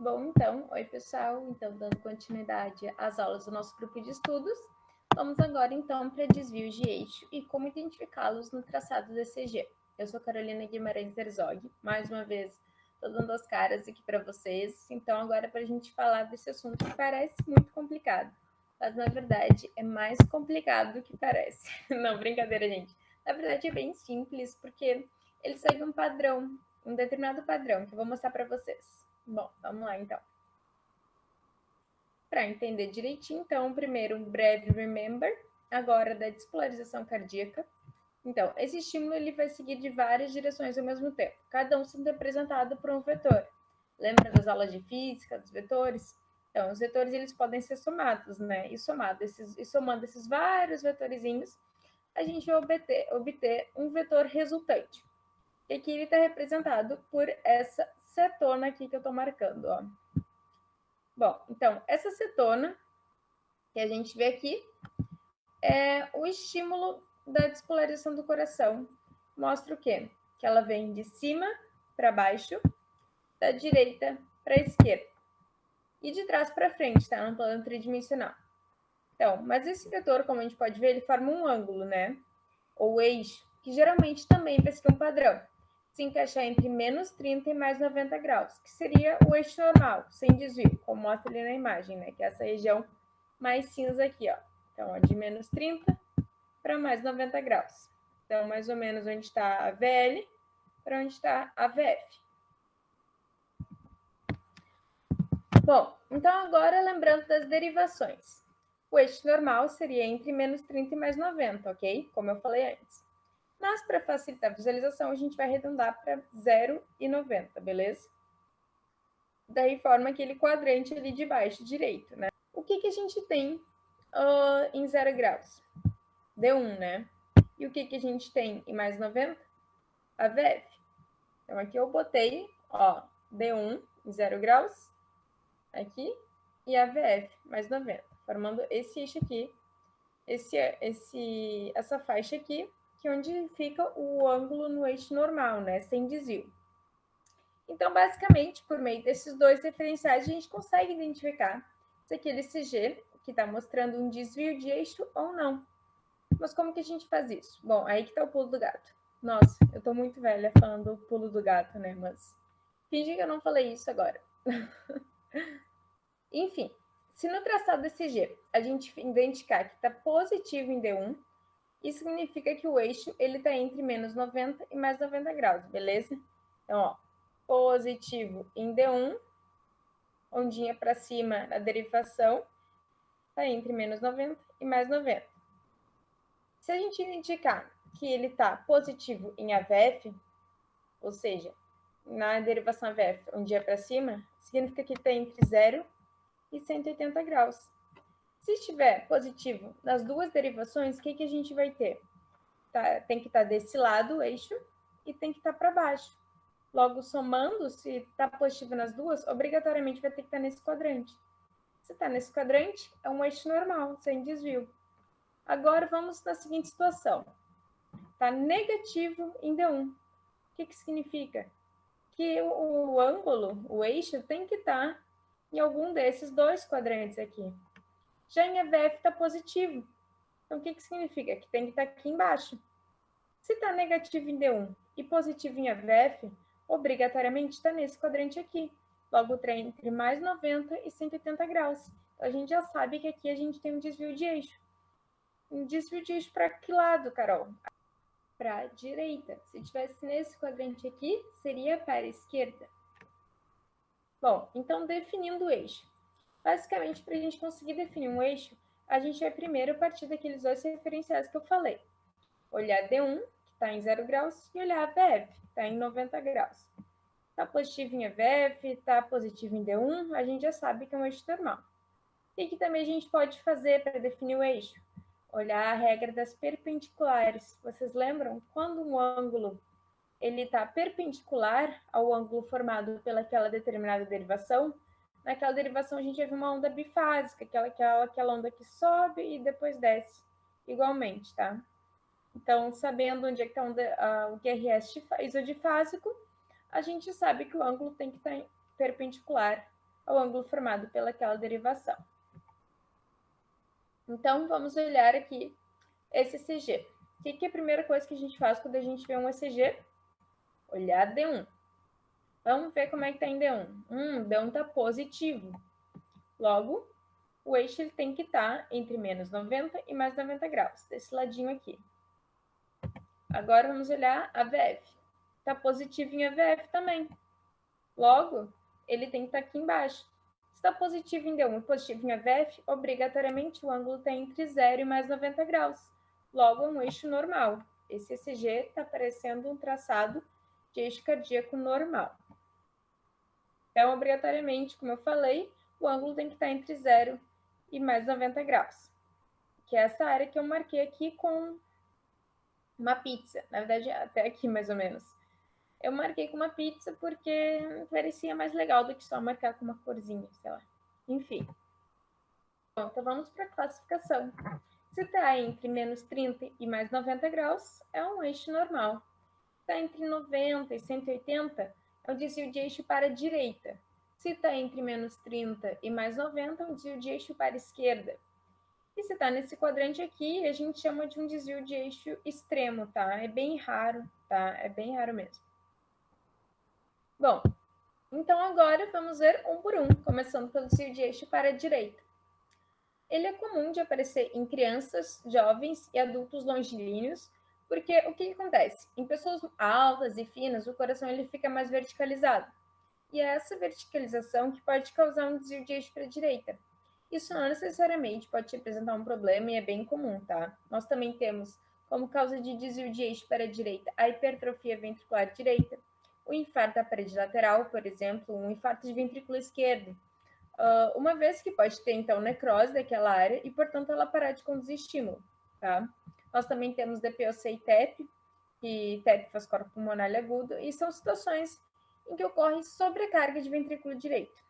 Bom, então, oi pessoal, então dando continuidade às aulas do nosso grupo de estudos, vamos agora então para desvios de eixo e como identificá-los no traçado do ECG. Eu sou Carolina Guimarães Herzog, mais uma vez estou dando as caras aqui para vocês, então agora para a gente falar desse assunto que parece muito complicado, mas na verdade é mais complicado do que parece. Não, brincadeira, gente. Na verdade é bem simples, porque ele segue um padrão, um determinado padrão, que eu vou mostrar para vocês. Bom, vamos lá então. Para entender direitinho, então, primeiro um breve remember, agora da despolarização cardíaca. Então, esse estímulo ele vai seguir de várias direções ao mesmo tempo, cada um sendo representado por um vetor. Lembra das aulas de física, dos vetores? Então, os vetores eles podem ser somados, né? E somando esses vários vetorizinhos, a gente vai obter um vetor resultante. E aqui ele está representado por essa cetona aqui que eu estou marcando, ó. Bom, então, essa cetona que a gente vê aqui é o estímulo da despolarização do coração. Mostra o quê? Que ela vem de cima para baixo, da direita para a esquerda. E de trás para frente, tá? No plano tridimensional. Então, mas esse vetor, como a gente pode ver, ele forma um ângulo, né? Ou eixo, que geralmente também vai ser um padrão. Se encaixar entre menos 30 e mais 90 graus, que seria o eixo normal, sem desvio, como mostra ali na imagem, né? Que é essa região mais cinza aqui, ó. Então, ó, de menos 30 para mais 90 graus. Então, mais ou menos onde está a VL para onde está a VF. Bom, então agora lembrando das derivações. O eixo normal seria entre menos 30 e mais 90, ok? Como eu falei antes. Mas para facilitar a visualização, a gente vai arredondar para 0 e 90, beleza? Daí forma aquele quadrante ali de baixo direito, né? O que a gente tem em 0 graus? D1, né? E o que a gente tem em mais 90? A VF. Então aqui eu botei, ó, D1 em 0 graus, aqui, e a VF mais 90, formando esse eixo aqui, essa faixa aqui, que é onde fica o ângulo no eixo normal, né, sem desvio. Então, basicamente, por meio desses dois referenciais, a gente consegue identificar se aquele CG que está mostrando um desvio de eixo ou não. Mas como que a gente faz isso? Bom, aí que está o pulo do gato. Nossa, eu estou muito velha falando do pulo do gato, né? Mas finge que eu não falei isso agora. Enfim, se no traçado ECG a gente identificar que está positivo em D1, isso significa que o eixo está entre menos 90 e mais 90 graus, beleza? Então, ó, positivo em D1, ondinha para cima na derivação, está entre menos 90 e mais 90. Se a gente indicar que ele está positivo em AVF, ou seja, na derivação AVF, ondinha para cima, significa que está entre 0 e 180 graus. Se estiver positivo nas duas derivações, o que a gente vai ter? Tem que estar desse lado, o eixo, e tem que estar para baixo. Logo, somando, se está positivo nas duas, obrigatoriamente vai ter que estar nesse quadrante. Se está nesse quadrante, é um eixo normal, sem desvio. Agora, vamos na seguinte situação. Está negativo em D1. O que significa? Que o ângulo, o eixo, tem que estar em algum desses dois quadrantes aqui. Já em EVF está positivo. Então, o que significa? Que tem que estar aqui embaixo. Se está negativo em D1 e positivo em EVF, obrigatoriamente está nesse quadrante aqui. Logo, está entre mais 90 e 180 graus. Então, a gente já sabe que aqui a gente tem um desvio de eixo. Um desvio de eixo para que lado, Carol? Para a direita. Se tivesse nesse quadrante aqui, seria para a esquerda. Bom, então definindo o eixo. Basicamente, para a gente conseguir definir um eixo, a gente vai primeiro partir daqueles dois referenciais que eu falei. Olhar D1, que está em 0 graus, e olhar a VF, que está em 90 graus. Está positivo em EVF, está positivo em D1, a gente já sabe que é um eixo normal. E que também a gente pode fazer para definir o eixo? Olhar a regra das perpendiculares. Vocês lembram? Quando um ângulo ele está perpendicular ao ângulo formado pelaquela determinada derivação, naquela derivação a gente vai ver uma onda bifásica, aquela onda que sobe e depois desce igualmente, tá? Então, sabendo onde é que está o QRS isodifásico, a gente sabe que o ângulo tem que estar perpendicular ao ângulo formado pelaquela derivação. Então, vamos olhar aqui esse ECG. O que é a primeira coisa que a gente faz quando a gente vê um ECG? Olhar D1. Vamos ver como é que está em D1. D1 está positivo. Logo, o eixo ele tem que estar entre menos 90 e mais 90 graus, desse ladinho aqui. Agora, vamos olhar a VF. Está positivo em AVF também. Logo, ele tem que estar aqui embaixo. Se está positivo em D1 e positivo em AVF, obrigatoriamente o ângulo está entre 0 e mais 90 graus. Logo, é um eixo normal. Esse ECG está parecendo um traçado de eixo cardíaco normal. Então, obrigatoriamente, como eu falei, o ângulo tem que estar entre 0 e mais 90 graus. Que é essa área que eu marquei aqui com uma pizza. Na verdade, até aqui mais ou menos. Eu marquei com uma pizza porque parecia mais legal do que só marcar com uma corzinha, sei lá. Enfim. Bom, então vamos para a classificação. Se está entre menos 30 e mais 90 graus, é um eixo normal. Se está entre 90 e 180, é um desvio de eixo para a direita. Se está entre menos 30 e mais 90, é um desvio de eixo para a esquerda. E se está nesse quadrante aqui, a gente chama de um desvio de eixo extremo, tá? É bem raro, tá? É bem raro mesmo. Bom, então agora vamos ver um por um, começando pelo desvio de eixo para a direita. Ele é comum de aparecer em crianças, jovens e adultos longilíneos, porque o que acontece? Em pessoas altas e finas, o coração ele fica mais verticalizado. E é essa verticalização que pode causar um desvio de eixo para a direita. Isso não necessariamente pode te apresentar um problema e é bem comum, tá? Nós também temos como causa de desvio de eixo para a direita a hipertrofia ventricular direita, o infarto da parede lateral, por exemplo, um infarto de ventrículo esquerdo, uma vez que pode ter, então, necrose daquela área e, portanto, ela parar de conduzir estímulo, tá? Nós também temos DPOC e TEP, que TEP faz corpo pulmonar agudo, e são situações em que ocorre sobrecarga de ventrículo direito.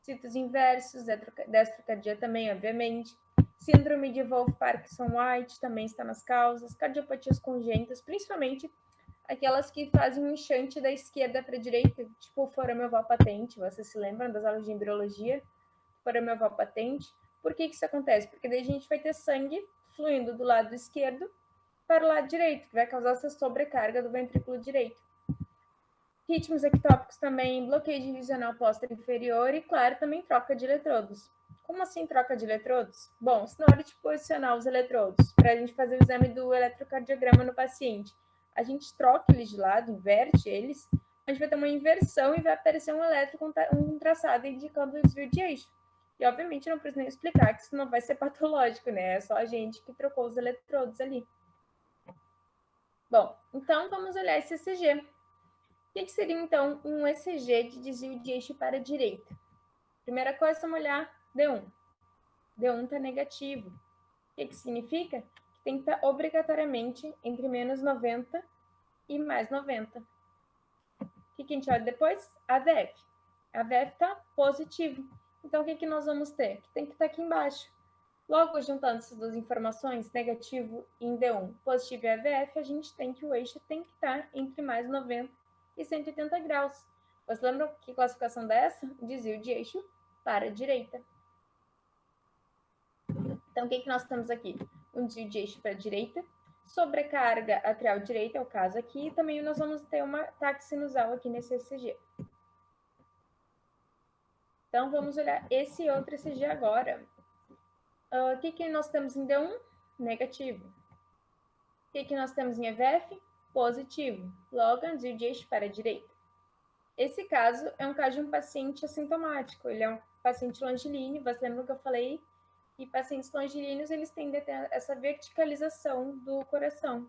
Citos inversos, destrocardia também, obviamente. Síndrome de Wolff-Parkinson-White também está nas causas. Cardiopatias congênitas, principalmente aquelas que fazem um enxante da esquerda para a direita, tipo o forame oval patente. Vocês se lembram das aulas de embriologia? Forame oval patente. Por que isso acontece? Porque daí a gente vai ter sangue fluindo do lado esquerdo para o lado direito, que vai causar essa sobrecarga do ventrículo direito. Ritmos ectópicos também, bloqueio divisional póstero inferior e, claro, também troca de eletrodos. Como assim troca de eletrodos? Bom, se na hora de posicionar os eletrodos, para a gente fazer o exame do eletrocardiograma no paciente, a gente troca eles de lado, inverte eles, a gente vai ter uma inversão e vai aparecer um eletro com um traçado indicando o desvio de eixo. E, obviamente, não preciso nem explicar que isso não vai ser patológico, né? É só a gente que trocou os eletrodos ali. Bom, então vamos olhar esse ECG. O que seria, então, um ECG de desvio de eixo para a direita? Primeira coisa, vamos olhar D1. D1 está negativo. O que significa? Que tem que estar obrigatoriamente entre menos 90 e mais 90. O que a gente olha depois? AVF. AVF está positivo. Então, o que nós vamos ter? Que tem que estar aqui embaixo. Logo, juntando essas duas informações, negativo em D1, positivo em AVF, a gente tem que o eixo tem que estar entre mais 90 e 180 graus. Vocês lembram que classificação dessa? Desvio de eixo para a direita. Então, o que nós temos aqui? Um desvio de eixo para a direita, sobrecarga atrial direita, é o caso aqui, e também nós vamos ter uma ataque sinusal aqui nesse ECG. Então, vamos olhar esse outro ECG agora. O que nós temos em D1? Negativo. O que nós temos em EVF? Positivo. Logo, um desvio de eixo para a direita. Esse caso é um caso de um paciente assintomático. Ele é um paciente longilíneo, você lembra que eu falei? E pacientes longilíneos, eles tendem a ter essa verticalização do coração.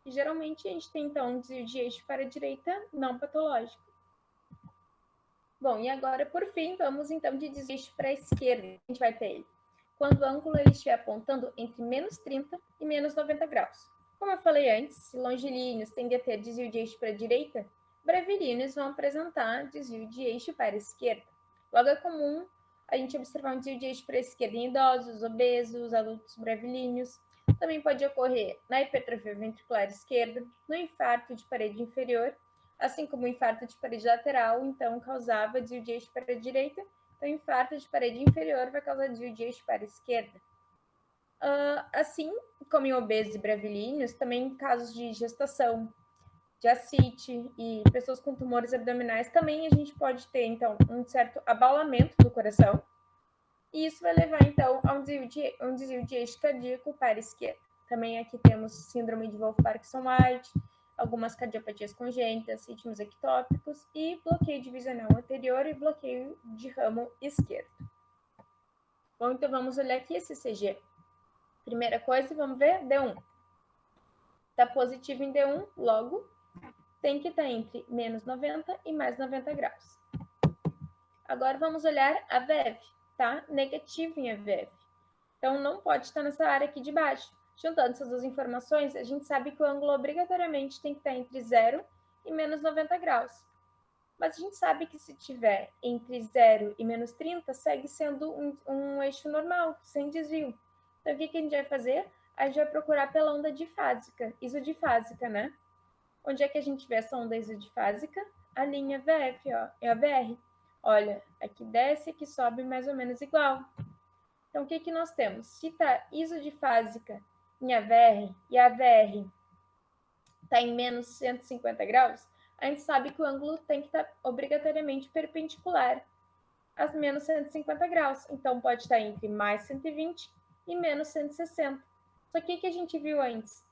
E geralmente a gente tem, então, um desvio de eixo para a direita não patológico. Bom, e agora, por fim, vamos então de desvio de eixo para a esquerda. A gente vai ter ele quando o ângulo ele estiver apontando entre menos 30 e menos 90 graus. Como eu falei antes, se longilíneos tendem a ter desvio de eixo para a direita, brevilíneos vão apresentar desvio de eixo para a esquerda. Logo, é comum a gente observar um desvio de eixo para a esquerda em idosos, obesos, adultos brevilíneos. Também pode ocorrer na hipertrofia ventricular esquerda, no infarto de parede inferior, assim como o infarto de parede lateral, então causava desvio de eixo para a direita, Então, infarto de parede inferior vai causar desvio de eixo para a esquerda. Assim como em obesos e brevilíneos, também em casos de gestação, de ascite e pessoas com tumores abdominais, também a gente pode ter, então, um certo abaulamento do coração, e isso vai levar, então, a um desvio de eixo cardíaco para a esquerda. Também aqui temos síndrome de Wolff-Parkinson-White, algumas cardiopatias congênitas, ritmos ectópicos e bloqueio divisional anterior e bloqueio de ramo esquerdo. Bom, então vamos olhar aqui esse ECG. Primeira coisa, vamos ver D1. Está positivo em D1, logo tem que estar entre menos 90 e mais 90 graus. Agora vamos olhar a VF, tá? Negativo em AVF. Então não pode estar nessa área aqui de baixo. Juntando essas duas informações, a gente sabe que o ângulo obrigatoriamente tem que estar entre 0 e menos 90 graus. Mas a gente sabe que se tiver entre 0 e menos 30, segue sendo um eixo normal, sem desvio. Então o que a gente vai fazer? A gente vai procurar pela onda difásica, isodifásica, né? Onde é que a gente vê essa onda isodifásica? A linha VF, ó, é a VR. Olha, aqui desce, aqui sobe mais ou menos igual. Então, o que nós temos? Se está isodifásica em AVR e a AVR está em menos 150 graus, a gente sabe que o ângulo tem que estar obrigatoriamente perpendicular a menos 150 graus. Então, pode estar entre mais 120 e menos 160. Só que o que a gente viu antes?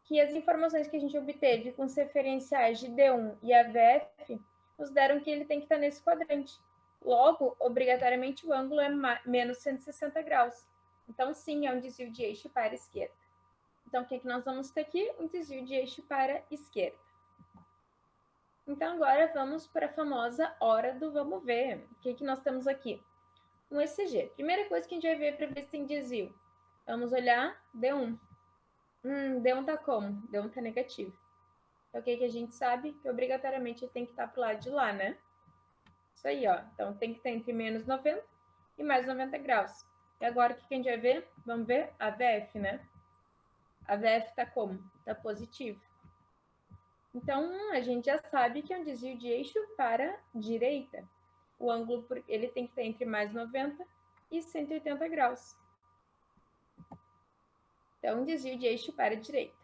Que as informações que a gente obteve com os referenciais de D1 e AVF nos deram que ele tem que estar nesse quadrante. Logo, obrigatoriamente, o ângulo é menos 160 graus. Então, sim, é um desvio de eixo para a esquerda. Então, o que nós vamos ter aqui? Um desvio de eixo para a esquerda. Então, agora vamos para a famosa hora do vamos ver. O que nós temos aqui? Um ECG. Primeira coisa que a gente vai ver para ver se tem desvio. Vamos olhar D1. D1 tá como? D1 tá negativo. Então, o que a gente sabe? Que obrigatoriamente tem que estar pro lado de lá, né? Isso aí, ó. Então, tem que estar entre menos 90 e mais 90 graus. E agora, o que a gente vai ver? Vamos ver a VF, né? A VF tá como? Tá positivo. Então, a gente já sabe que é um desvio de eixo para a direita. O ângulo, ele tem que estar entre mais 90 e 180 graus. Então, um desvio de eixo para a direita.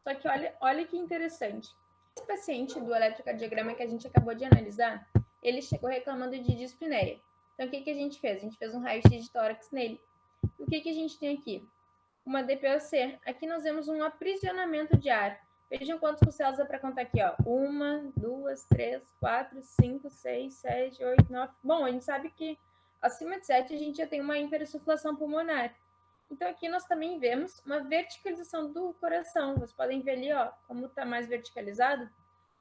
Só que olha que interessante. Esse paciente do eletrocardiograma que a gente acabou de analisar, ele chegou reclamando de dispneia. Então, o que a gente fez? A gente fez um raio-x de tórax nele. E o que a gente tem aqui? Uma DPOC. Aqui nós vemos um aprisionamento de ar. Vejam quantos costelos dá para contar aqui, ó. 1, 2, 3, 4, 5, 6, 7, 8, 9. Bom, a gente sabe que acima de 7 a gente já tem uma hiperinsuflação pulmonar. Então, aqui nós também vemos uma verticalização do coração. Vocês podem ver ali, ó, como está mais verticalizado.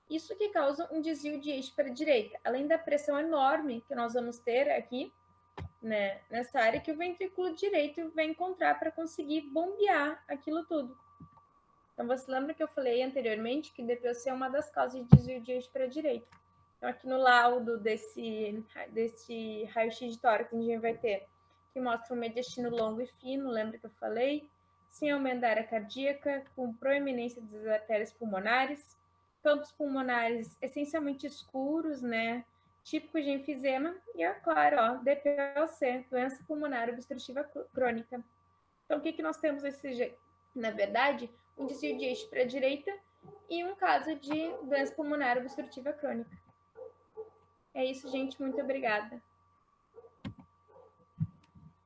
Isso que causa um desvio de eixo para a direita. Além da pressão enorme que nós vamos ter aqui, né, nessa área, que o ventrículo direito vai encontrar para conseguir bombear aquilo tudo. Então, você lembra que eu falei anteriormente que DPOC é uma das causas de desvio de eixo para a direita. Então, aqui no laudo desse raio-x de tórax, a gente vai ter que mostra um mediastino longo e fino, lembra que eu falei? Sem aumento da área cardíaca, com proeminência das artérias pulmonares, campos pulmonares essencialmente escuros, né? Típicos de enfisema, e é claro, ó, DPOC, doença pulmonar obstrutiva crônica. Então, o que nós temos nesse, na verdade, um desvio de eixo para a direita e um caso de doença pulmonar obstrutiva crônica. É isso, gente. Muito obrigada.